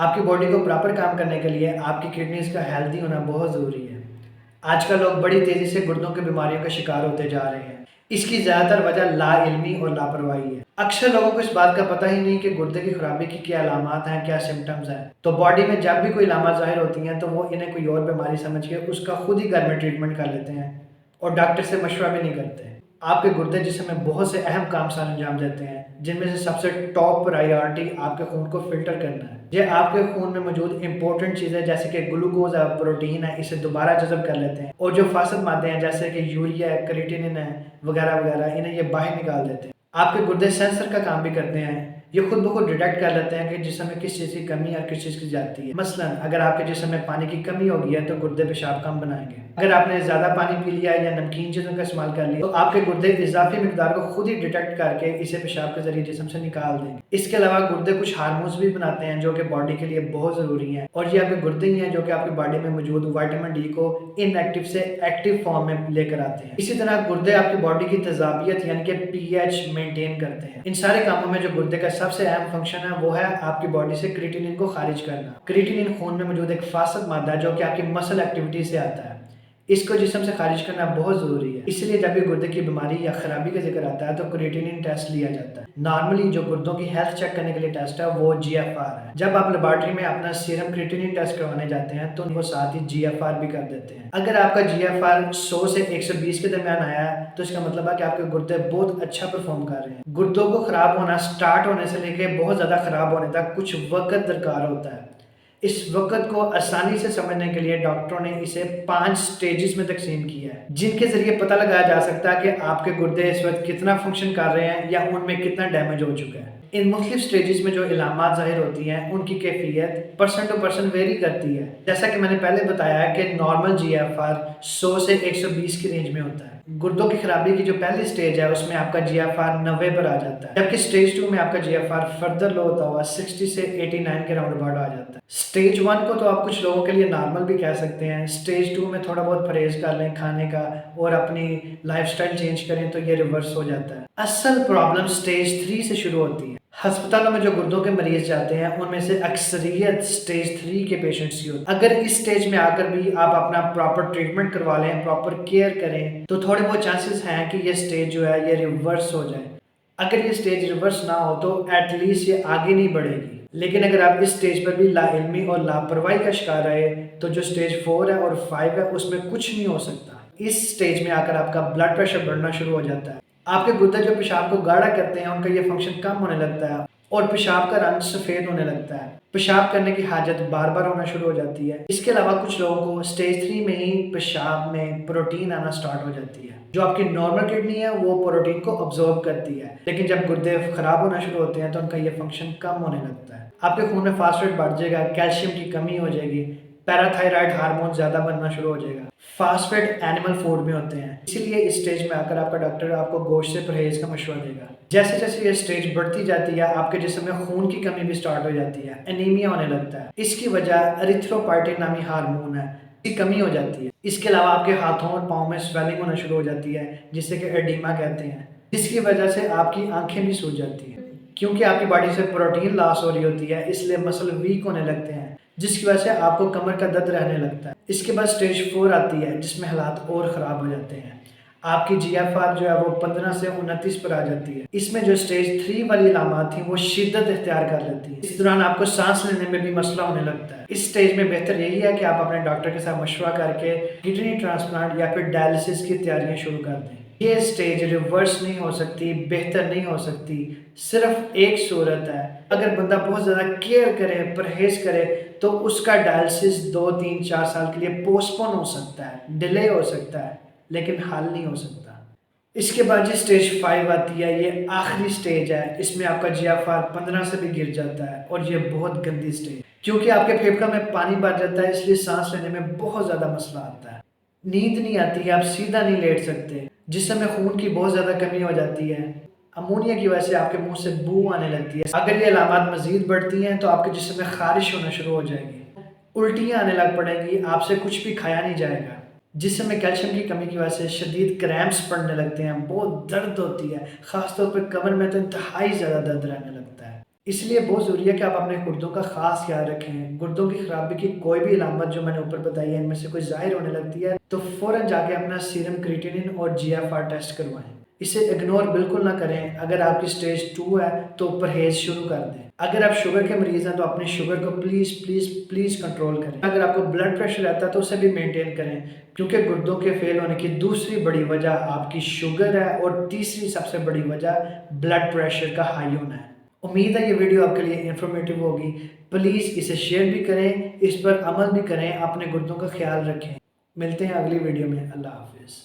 آپ کی باڈی کو پراپر کام کرنے کے لیے آپ کی کڈنیز کا ہیلدی ہونا بہت ضروری ہے۔ آج کل لوگ بڑی تیزی سے گردوں کی بیماریوں کا شکار ہوتے جا رہے ہیں۔ اس کی زیادہ تر وجہ لا علمی اور لاپرواہی ہے۔ اکثر لوگوں کو اس بات کا پتہ ہی نہیں کہ گردے کی خرابی کی کیا علامات ہیں، کیا سمٹمز ہیں۔ تو باڈی میں جب بھی کوئی علامات ظاہر ہوتی ہیں تو وہ انہیں کوئی اور بیماری سمجھ کے اس کا خود ہی گھر میں ٹریٹمنٹ کر لیتے ہیں اور ڈاکٹر سے مشورہ بھی نہیں کرتے۔ آپ کے گردے جسم میں بہت سے اہم کام انجام دیتے ہیں، جن میں سے سب سے ٹاپ پرائیورٹی آپ کے خون کو فلٹر کرنا ہے۔ یہ آپ کے خون میں موجود امپورٹنٹ چیزیں جیسے کہ گلوکوز ہے، پروٹین ہے، اسے دوبارہ جذب کر لیتے ہیں، اور جو فاسد مادے ہیں جیسے کہ یوریا ہے، کریٹینن ہے وغیرہ وغیرہ، انہیں یہ باہر نکال دیتے ہیں۔ آپ کے گردے سینسر کا کام بھی کرتے ہیں۔ یہ خود بخود ڈیٹیکٹ کر لیتے ہیں کہ جسم میں کس چیز کی کمی اور کس چیز کی زیادتی ہے۔ مثلا اگر آپ کے جسم میں پانی کی کمی ہوگی ہے تو گردے پیشاب کم بنائیں گے۔ اگر آپ نے زیادہ پانی پی لیا ہے یا نمکین چیزوں کا استعمال کر لیا تو آپ کے گردے اضافی مقدار کو خود ہی ڈیٹیکٹ کر کے اسے پیشاب کے ذریعے جسم سے نکال دیں گے۔ اس کے علاوہ گردے کچھ ہارمونز بھی بناتے ہیں جو کہ باڈی کے لیے بہت ضروری ہیں، اور یہ آپ کے گردے ہی ہیں جو کہ آپ کی باڈی میں موجود وٹامن ڈی کو ان ایکٹیو سے ایکٹیو فارم میں لے کر آتے ہیں۔ اسی طرح گردے آپ کی باڈی کی تیزابیت یعنی کہ پی ایچ مینٹین کرتے ہیں۔ ان سارے کاموں میں جو گردے کا سب سے اہم فنکشن ہے وہ ہے آپ کی باڈی سے کریٹینن کو خارج کرنا۔ کریٹینن خون میں موجود ایک فاسد مادہ ہے جو کہ آپ کی مسل ایکٹیویٹی سے آتا ہے۔ اس کو جسم سے خارج کرنا بہت ضروری ہے، اس لیے جب بھی گردے کی بیماری یا خرابی کا ذکر آتا ہے تو کریٹینن ٹیسٹ لیا جاتا ہے۔ نارملی جو گردوں کی ہیلتھ چیک کرنے کے لیے ٹیسٹ ہے وہ جی ایف آر ہے۔ جب آپ لیبارٹری میں اپنا سیرم کریٹینن ٹیسٹ کروانے جاتے ہیں تو وہ ساتھ ہی جی ایف آر بھی کر دیتے ہیں۔ اگر آپ کا جی ایف آر 100 سے 120 کے درمیان آیا ہے تو اس کا مطلب ہے کہ آپ کے گردے بہت اچھا پرفارم کر رہے ہیں۔ گردوں کو خراب ہونا سٹارٹ ہونے سے لے کے بہت زیادہ خراب ہونے تک کچھ وقت درکار ہوتا ہے۔ اس وقت کو آسانی سے سمجھنے کے لیے ڈاکٹروں نے اسے 5 سٹیجز میں تقسیم کیا ہے، جن کے ذریعے پتہ لگایا جا سکتا ہے کہ آپ کے گردے اس وقت کتنا فنکشن کر رہے ہیں یا ان میں کتنا ڈیمیج ہو چکا ہے۔ ان مختلف سٹیجز میں جو علامات ظاہر ہوتی ہیں ان کی کیفیت پرسن ٹو پرسن ویری کرتی ہے۔ جیسا کہ میں نے پہلے بتایا ہے کہ نارمل جی ایف آر 100 سے 120 کی رینج میں ہوتا ہے۔ گردوں کی خرابی کی جو پہلی سٹیج ہے اس میں آپ کا جی ایف آر 90 پر آ جاتا ہے، جبکہ سٹیج 2 میں آپ کا جی ایف آر فردر لو ہوتا ہوا 60 سے 89 کے راؤنڈ اباؤٹ آ جاتا ہے۔ سٹیج 1 کو تو آپ کچھ لوگوں کے لیے نارمل بھی کہہ سکتے ہیں۔ سٹیج 2 میں تھوڑا بہت پرہیز کر لیں کھانے کا اور اپنی لائف سٹائل چینج کریں تو یہ ریورس ہو جاتا ہے۔ اصل پرابلم سٹیج 3 سے شروع ہوتی ہے۔ ہسپتالوں میں جو گردوں کے مریض جاتے ہیں ان میں سے اکثریت سٹیج 3 کے پیشنٹس کی ہوتی ہے۔ اگر اس سٹیج میں آ کر بھی آپ اپنا پراپر ٹریٹمنٹ کروا لیں، پراپر کیئر کریں تو تھوڑے بہت چانسز ہیں کہ یہ سٹیج جو ہے یہ ریورس ہو جائے۔ اگر یہ سٹیج ریورس نہ ہو تو ایٹ لیسٹ یہ آگے نہیں بڑھے گی، لیکن اگر آپ اس سٹیج پر بھی لا علمی اور لاپرواہی کا شکار رہے تو جو سٹیج 4 ہے اور 5 ہے اس میں کچھ نہیں ہو سکتا۔ اس سٹیج میں آ کر آپ کا بلڈ پریشر بڑھنا شروع ہو جاتا ہے، آپ کے گردے جو پیشاب کو گاڑھا کرتے ہیں ان کا یہ فنکشن کم ہونے لگتا ہے اور پیشاب کا رنگ سفید ہونے لگتا ہے۔ پیشاب کرنے کی حاجت بار بار ہونا شروع ہو جاتی ہے۔ اس کے علاوہ کچھ لوگوں کو سٹیج 3 میں ہی پیشاب میں پروٹین آنا سٹارٹ ہو جاتی ہے۔ جو آپ کی نارمل کڈنی ہے وہ پروٹین کو ابزورب کرتی ہے، لیکن جب گردے خراب ہونا شروع ہوتے ہیں تو ان کا یہ فنکشن کم ہونے لگتا ہے۔ آپ کے خون میں فاسفیٹ بڑھ جائے گا، کیلشیم کی کمی ہو جائے گی، پیراتھائرائڈ ہارمون زیادہ بننا شروع ہو جائے گا۔ فاسفیٹ اینیمل فوڈ میں ہوتے ہیں، اسی لیے اس سٹیج میں آ کر آپ کا ڈاکٹر آپ کو گوشت سے پرہیز کا مشورہ دے گا۔ جیسے جیسے یہ سٹیج بڑھتی جاتی ہے آپ کے جسم میں خون کی کمی بھی سٹارٹ ہو جاتی ہے، انیمیا ہونے لگتا ہے۔ اس کی وجہ اریتھروپوئٹن نامی ہارمون ہے، کی کمی ہو جاتی ہے۔ اس کے علاوہ آپ کے ہاتھوں اور پاؤں میں سویلنگ ہونا شروع ہو جاتی ہے جسے کہ ایڈیما کہتے ہیں، جس کی وجہ سے آپ کی آنکھیں بھی سوج جاتی ہیں۔ کیونکہ آپ کی باڈی سے پروٹین لاس ہو رہی ہوتی ہے اس لیے مسل ویک ہونے لگتے ہیں، جس کی وجہ سے آپ کو کمر کا درد رہنے لگتا ہے۔ اس کے بعد سٹیج 4 آتی ہے جس میں حالات اور خراب ہو جاتے ہیں۔ آپ کی جی ایف آر جو ہے وہ 15 سے 29 پر آ جاتی ہے۔ اس میں جو سٹیج 3 والی علامات تھیں وہ شدت اختیار کر لیتی ہیں۔ اس دوران آپ کو سانس لینے میں بھی مسئلہ ہونے لگتا ہے۔ اس سٹیج میں بہتر یہی ہے کہ آپ اپنے ڈاکٹر کے ساتھ مشورہ کر کے کڈنی ٹرانسپلانٹ یا پھر ڈائلسس کی تیاریاں شروع کر دیں۔ یہ سٹیج ریورس نہیں ہو سکتی، بہتر نہیں ہو سکتی، صرف ایک صورت ہے، اگر بندہ بہت زیادہ کیئر کرے، پرہیز کرے تو اس کا ڈائلسس 2 3 4 سال کے لیے پوسٹ پون ہو سکتا ہے، ڈیلے ہو سکتا ہے، لیکن حل نہیں ہو سکتا۔ اس کے بعد سٹیج 5 آتی ہے، یہ آخری سٹیج ہے۔ اس میں آپ کا جی ایف آر 15 سے بھی گر جاتا ہے اور یہ بہت گندی سٹیج، کیونکہ آپ کے پھیپھڑوں میں پانی بھر جاتا ہے اس لیے سانس لینے میں بہت زیادہ مسئلہ آتا ہے۔ نیند نہیں آتی، آپ سیدھا نہیں لیٹ سکتے، جسم میں خون کی بہت زیادہ کمی ہو جاتی ہے، امونیا کی وجہ سے آپ کے منہ سے بو آنے لگتی ہے۔ اگر یہ علامات مزید بڑھتی ہیں تو آپ کے جسم میں خارش ہونا شروع ہو جائے گی، الٹیاں آنے لگ پڑیں گی، آپ سے کچھ بھی کھایا نہیں جائے گا۔ جسم میں کیلشیم کی کمی کی وجہ سے شدید کریمپس پڑنے لگتے ہیں، بہت درد ہوتی ہے، خاص طور پہ کمر میں تو انتہائی زیادہ درد رہنے لگتا ہے۔ اس لیے بہت ضروری ہے کہ آپ اپنے گردوں کا خاص خیال رکھیں۔ گردوں کی خرابی کی کوئی بھی علامت جو میں نے اوپر بتائی ہے ان میں سے کوئی ظاہر ہونے لگتی ہے تو فوراً جا کے اپنا سیرم کریٹینن اور GFR ٹیسٹ کروائیں۔ اسے اگنور بالکل نہ کریں۔ اگر آپ کی سٹیج 2 ہے تو پرہیز شروع کر دیں۔ اگر آپ شوگر کے مریض ہیں تو اپنے شوگر کو پلیز پلیز پلیز کنٹرول کریں۔ اگر آپ کو بلڈ پریشر رہتا ہے تو اسے بھی مینٹین کریں، کیونکہ گردوں کے فیل ہونے کی دوسری بڑی وجہ آپ کی شوگر ہے اور تیسری سب سے بڑی وجہ بلڈ پریشر کا ہائی ہونا ہے۔ امید ہے یہ ویڈیو آپ کے لیے انفارمیٹیو ہوگی۔ پلیز اسے شیئر بھی کریں، اس پر عمل بھی کریں، اپنے گردوں کا خیال رکھیں۔ ملتے ہیں اگلی ویڈیو میں۔ اللہ حافظ۔